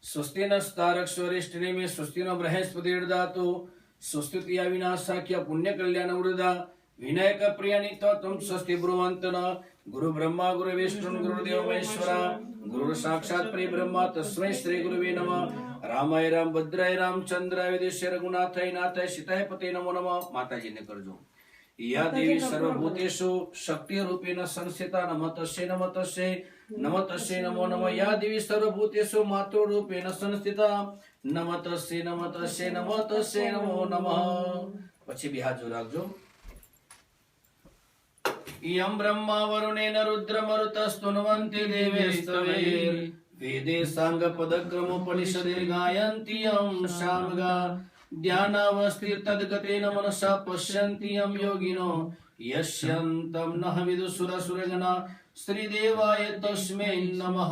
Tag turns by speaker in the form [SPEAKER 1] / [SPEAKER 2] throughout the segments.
[SPEAKER 1] स्वस्ति नस्तारक्षरिष्ठनेमि स्वस्ति न बृहस्पतिर्ददातु स्वस्ति विनाशाख्य पुण्य कल्याण वृदा विनायक प्रियनित्व तुम स्वस्ति ब्रुवंतन गुरु ब्रह्मा गुरु विष्णु गुरुदेव महेश्वरा गुरु साक्षात् प्रिय ब्रह्मा तस्मै श्री गुरुवे नमः। रामाय राम भद्राय रामचंद्राय विदेश्य रघुनाथाय नाथाय सीताय पते नमो नमः। माताजी ने करजो। या देवी सर्वभूतेषु शक्ति रूपेण संस्थिता नमः तस्यै नमो नमः। या देवी सर्वभूतेषु मातृ रूपेण संस्थिता नमः तस्यै नमो नमः। પછી બે હાથ જો રાખજો। इयं ब्रह्मा वरुणेन रुद्रमरुतस्तुन्वन्ति देवेस्तवैर् वेदे साङ्गपदक्रमोपनिषदैर्गायन्ति यं सामगा ध्यानावस्थितद्गतेन मनसा पश्यन्ति यं योगिनो यस्यन्तं नः विदुसुरसुरगणा श्रीदेवाय तस्मै नमः।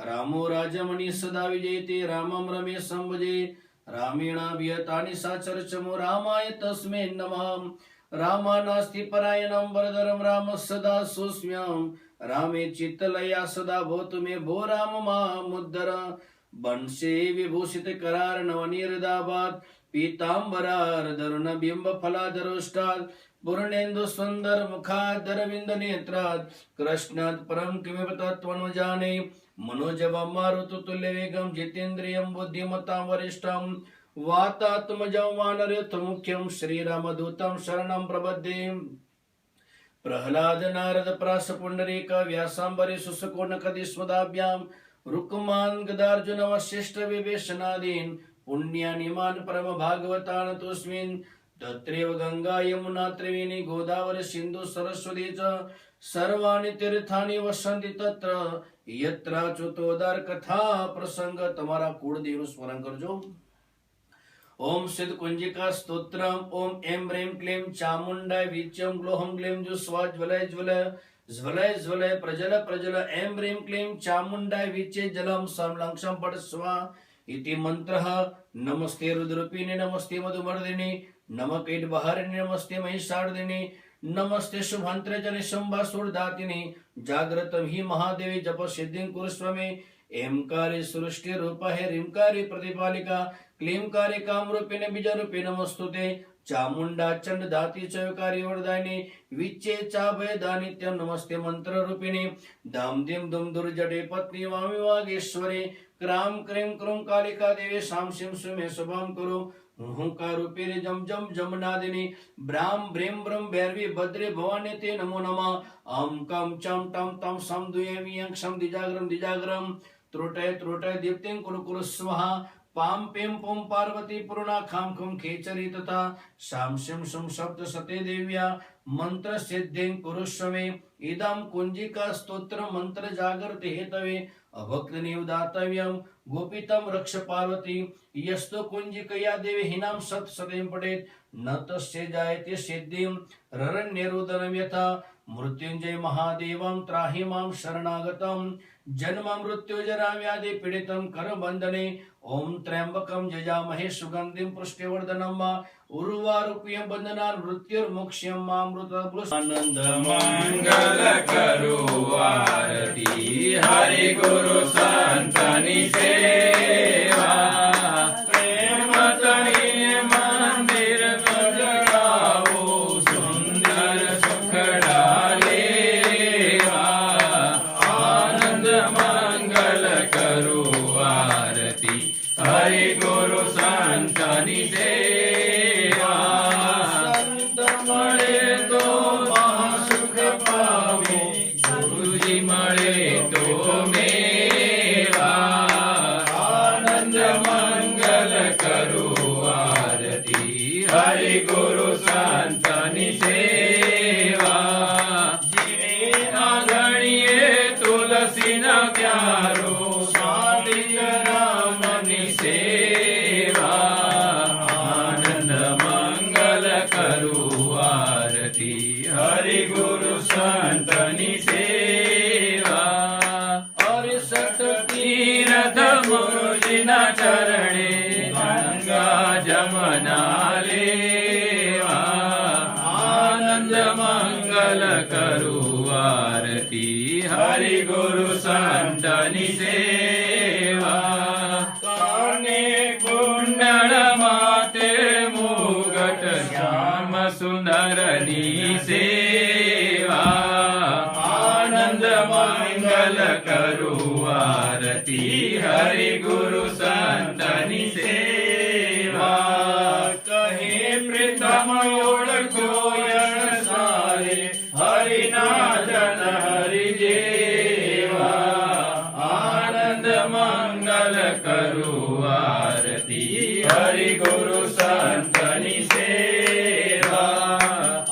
[SPEAKER 1] रामो राजमणि सदा विजयते रामं रमेशं भजे रामेणाभिहतानि साचरचमो रामाय तस्मै नमः। रामानास्ति परायणं वरदरं राम सदा सुस्म्यं रामे चित्तलया सदा भवतु मे भो राम मामुद्धर। वंशे विभूषित करार नवनीरदाबाद पीतांबरार्धरुण बिंब फलाधरोष्टात् पूर्णेन्दु सुंदर मुखाधर बिंद नेत्रात् कृष्णात् परम किमेव तत्त्वं जाने मनोजवं मारुत तुल्य वेगं जितेन्द्रियं बुद्धिमतां वरिष्ठं वातात्मजं वानरयुतमुख्यं श्रीरामदूतं शरणं प्रपद्ये। प्रह्लाद नारद प्रास पुंडरीक व्यासांबरी सुसकोनकदिस्मदाभ्यां रुक्मान् गदार्जुन वशिष्ठ विभीषणादीन् पुण्यानिमान् परम भागवतान् तस्मिन् तत्रैव गंगा यमुना त्रिवेणी गोदावरी सिंधु सरस्वती च सर्वाणि तीर्थानि वसन्ति तत्र यत्राच्युतोद्धार कथा प्रसंग। તમારા કુળદેવનું સ્મરણ કરજો। ओम सिद्ध कुंजिका स्तोत्रम ओम एम ह्रीं क्लीं चामुंडाय वीच्यं ग्लोहं ग्लीं जुस्वा ज्वलय ज्वलय ज्वलय ज्वलय प्रजल प्रजल एम ह्रीं क्लीं चामुंडाय वीच्ये जलं समलंक्षं पठस्वा इति मंत्रः। नमस्ते रुद्ररूपिणे नमस्ते मधुमर्दिनि नमः कीटबहारिणि नमस्ते महिषार्दिनि नमस्ते शुभंत्रजनि शुंभासुरदातिनि जाग्रतं हि महादेवी जप सिद्धिं कुरुष्व मे। एमकारे सृष्टि रूप है ह्रींकारे प्रतिपालिका क्लींकारे कामरूपिणे बीजरूपे नमस्तुते चामुंडा चंड दाति चयकारी वरदायिनी विच्चे चाभयदानित्यं नमस्ते मंत्र रूपिणी दाम दिम दुम दुर्जटे पत्नी वामी वागेश्वरे क्राम क्रीं क्रूं कालिका देवी शाम शिम सुमे शुभम कुरु हुंकारूपिणी जम जम जमनादिनी ब्राह्म ब्रीं ब्रह्म भैरवी भद्रे भवानी ते नमो नमः। अम कम चम तम तम सम दुयेमि क्षम दिजाग्रम दिजाग्रम त्रोटय त्रोटय दीप्तिं कुरु कुरु स्वाहा पाम पेम पुम पार्वती पूर्णा खाम खुम खेचरी तथा शाम शिम शुम शब्द सते देव्या मंत्र सिद्धिं कुरुष्व मे। इदं कुंजिका स्तोत्र मंत्र जागृति हेतवे अभक्त निवदातव्यं गोपितं रक्ष पार्वती यस्तो कुंजिकया देवी हिनां सत सदें पठेत् न तस्य जायते सिद्धिं ररण्यरुदनं यथा। मृत्युंजय महादेवं त्राहि मां शरणागतं जन्म मृत्यु जरा व्याधि पीडितं करबन्धने। ओम त्र्यंबकं जजामहे सुगंधिं पुष्टिवर्धनं उर्वारुक्मियं बन्धनान् मृत्युर्मोक्ष्यं मामृतबुस्।
[SPEAKER 2] आनंद मंगल करो आरती हरि गुरु संतनि सेवा प्रेम तनि मंदिर सजाओ सुंदर सुख डालेवा। आनंद मंगल करो आरती हरि गुरु संतनि सेवा संत मळे तो महासुख पावे गुरुजी मळे तो मेवा। आनंद मंगल करो आरती हरि गुरु संतनि सेवा। जिने आघणिये तुलसी न प्यारो स्वामी रामनि सेवा। आनंद मंगल करो आरती हरि गुरु संतनि सेवा। और सत तीरथ गुरुजिना चरणे गंगा जमना लेवा। आनंद मंगल करो आरती हरि गुरु संतनि सेवा। કુંવારની સેવા આનંદ મંગલ કરું આરતી હરિ ગુરુ સંતની સેવા કહે પ્રીતમ ઓળખો યણ સારે હરિના જન હરિ જેવા આનંદ મંગલ કરું આરતી હરિ ગુરુ સંતની સેવા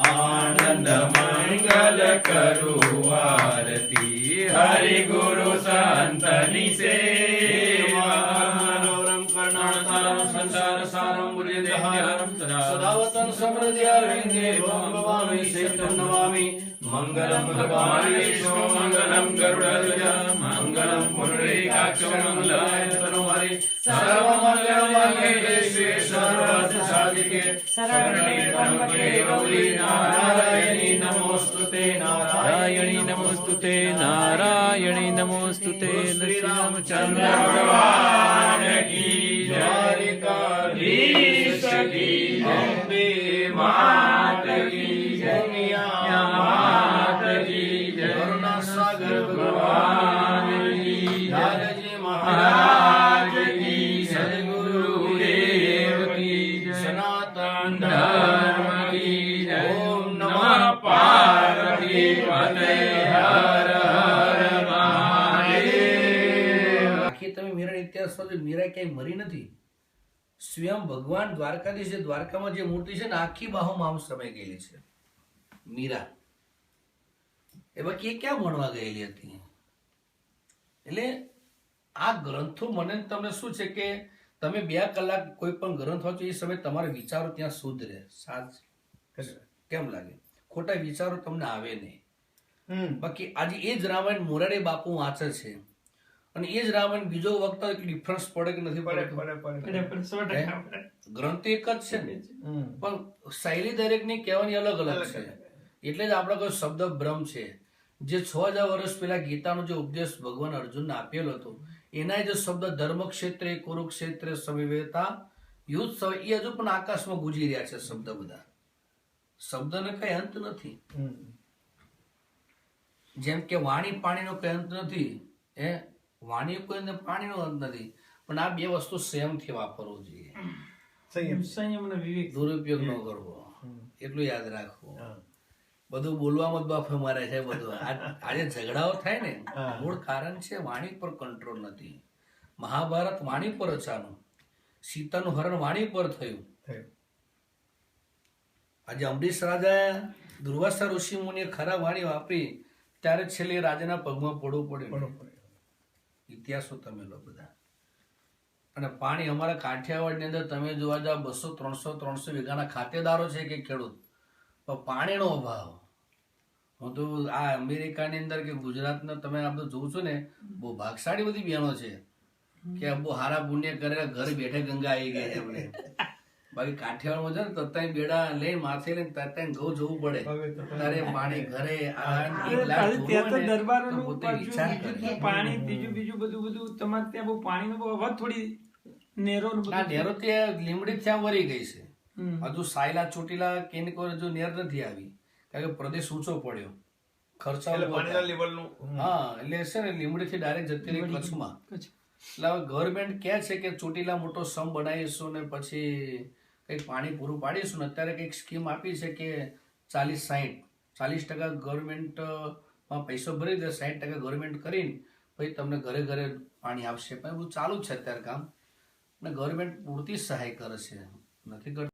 [SPEAKER 2] આનંદ મંગલ કરું આરતી હરિ ગુરુ સંતની સેવા
[SPEAKER 1] મનોરમ કર્ણાતારમ સંસાર સારમ બુદ્ધિહારમ સદાવતં સમૃદ્ધ્યારવિંદે ભગવામી શેષમ નમામિ મંગલમ ભગવાન વિષ્ણુ મંગલમ ગરુડધ્વજ મંગલમ પુંડરીકાક્ષ મંગલાય તનોહરિ સર્વમંગલમાંગલ્યે શિવે સર્વાર્થ સાધિકે શરણ્યે ત્ર્યંબકે ગૌરી નારાયણી નમોસ્તુતે
[SPEAKER 2] નારાયણી નમોસ્તુતે નારાયણી નમોસ્તુતે
[SPEAKER 1] શ્રી
[SPEAKER 2] રામચંદ્ર ભગવાન કી જય દ્વારિકાધીશ કી જય
[SPEAKER 1] અંબે
[SPEAKER 2] માત કી જય માત કી જય
[SPEAKER 1] કરુણા સાગર
[SPEAKER 2] ભગવાન કી જય
[SPEAKER 1] લાલજી
[SPEAKER 2] મહારાજ
[SPEAKER 1] મહારાજ
[SPEAKER 2] કી જય
[SPEAKER 1] સદગુરુદેવ
[SPEAKER 2] કી જય
[SPEAKER 1] સનાતન
[SPEAKER 2] ધર્મ કી જય
[SPEAKER 1] ઓમ
[SPEAKER 2] નમઃ પાર્વતી પતે હર હર મહાદેવ
[SPEAKER 1] આખી તમે મીરા ઇતિહાસ વાંચો, મીરા ક્યાંય મરી નથી. સ્વયં ભગવાન દ્વારકાધીશ જે દ્વારકામાં જે મૂર્તિ છે ને આખી બાહોમાં આમ સમય ગયેલી છે મીરા. એ બાકી એ ક્યાં ભણવા ગયેલી હતી? એટલે આ ગ્રંથો મને ને તમને શું છે કે તમે 2 કલાક કોઈ પણ ગ્રંથ વાંચો એ સમય તમારા વિચારો ત્યાં શુદ્ધ રહે. કેમ લાગે? ખોટા વિચારો તમને આવે નહીં. બાકી આજે એ જ રામાયણ મોરારી બાપુ વાંચે છે અને એ જ રામાયણ બીજો વખત ડિફરન્સ પડે કે નથી પડતો? ગ્રંથ એક જ છે ને, પણ શૈલી દરેકની કહેવાની અલગ અલગ છે. એટલે જ આપણે કોઈ શબ્દ બ્રહ્મ છે. જે 6000 વર્ષ પહેલા ગીતાનો જે ઉપદેશ ભગવાન અર્જુનને આપેલો હતો એના જે શબ્દ ધર્મ ક્ષેત્રે કુરુક્ષેત્રે સમિવેતા યુદ્ધ એ હજુ પણ આકાશમાં ગુંજી રહ્યા છે. શબ્દ બધા શબ્દને કઈ અંત નથી. જેમ કે વાણી પાણીનો કઈ અંત નથી. વાણી કોઈ પાણીનો અંત નથી. પણ આ 2 વસ્તુ સંયમથી વાપરવું જોઈએ.
[SPEAKER 3] સંયમ અને વિવેક.
[SPEAKER 1] દુરુપયોગ ન કરવો, એટલું યાદ રાખવું. બધું બોલવામાં જ બાફે મારે છે બધું. આજે ઝઘડાઓ થાય ને મૂળ કારણ છે વાણી પર કંટ્રોલ નથી. મહાભારત વાણી પર અચાનું, સીતાનું હરણ વાણી પર થયું. આજે અંબરીશ રાજા દુર્વાસા ઋષિ મુનિએ ખરા વાણી વાપરી ત્યારે છેલ્લે રાજાના પગમાં પડવું પડ્યું. ઇતિહાસો તમે લો બધા. અને પાણી અમારા કાઠિયાવાડની અંદર તમે જોવા જાવ 200-300 વીઘાના ખાતેદારો છે કે ખેડૂત, પણ પાણીનો અભાવ. હું તો આ અમેરિકાની અંદર કે ગુજરાતના તમે આ બધું જોઉં છો ને, બહુ ભાગશાળી બધી બહેનો છે કે બહુ હારા પુણ્ય કરે ઘર બેઠે ગંગા આવી ગઈ છે એમને. બાકી કાઠિયાવાડમાં છે ને તત્તાઈ બેડા લઈને માથે લઈને તત્તાઈ ઘઉં જવું પડે તારે પાણી ઘરે
[SPEAKER 3] પાણી બીજું બધું તમારે ત્યાં બહુ પાણીનો બહુ અભાવ. થોડી નેરો
[SPEAKER 1] નેરો ત્યાં લીમડી ત્યાં વરી ગઈ છે. હજુ સાયલા ચોટીલા કેનકોર હજુ નેર નથી આવી કારણ કે પ્રદેશ ઊંચો પડ્યો, ખર્ચા. હા, એટલે છે ને લીમડી થી ડાયરેક્ટ જતી રહી કચ્છમાં. એટલે હવે ગવર્મેન્ટ કહે છે કે ચોટીલા મોટો સમ બનાવીશું ને પછી કંઈક પાણી પૂરું પાડીશું ને. અત્યારે કંઈક સ્કીમ આપી છે કે 40% ગવર્મેન્ટમાં પૈસો ભરી દે, 60% ગવર્મેન્ટ કરીને પછી તમને ઘરે ઘરે પાણી આપશે. પણ બધું ચાલુ જ છે અત્યારે કામ. અને ગવર્મેન્ટ પૂરતી સહાય કરે છે, નથી કરતી.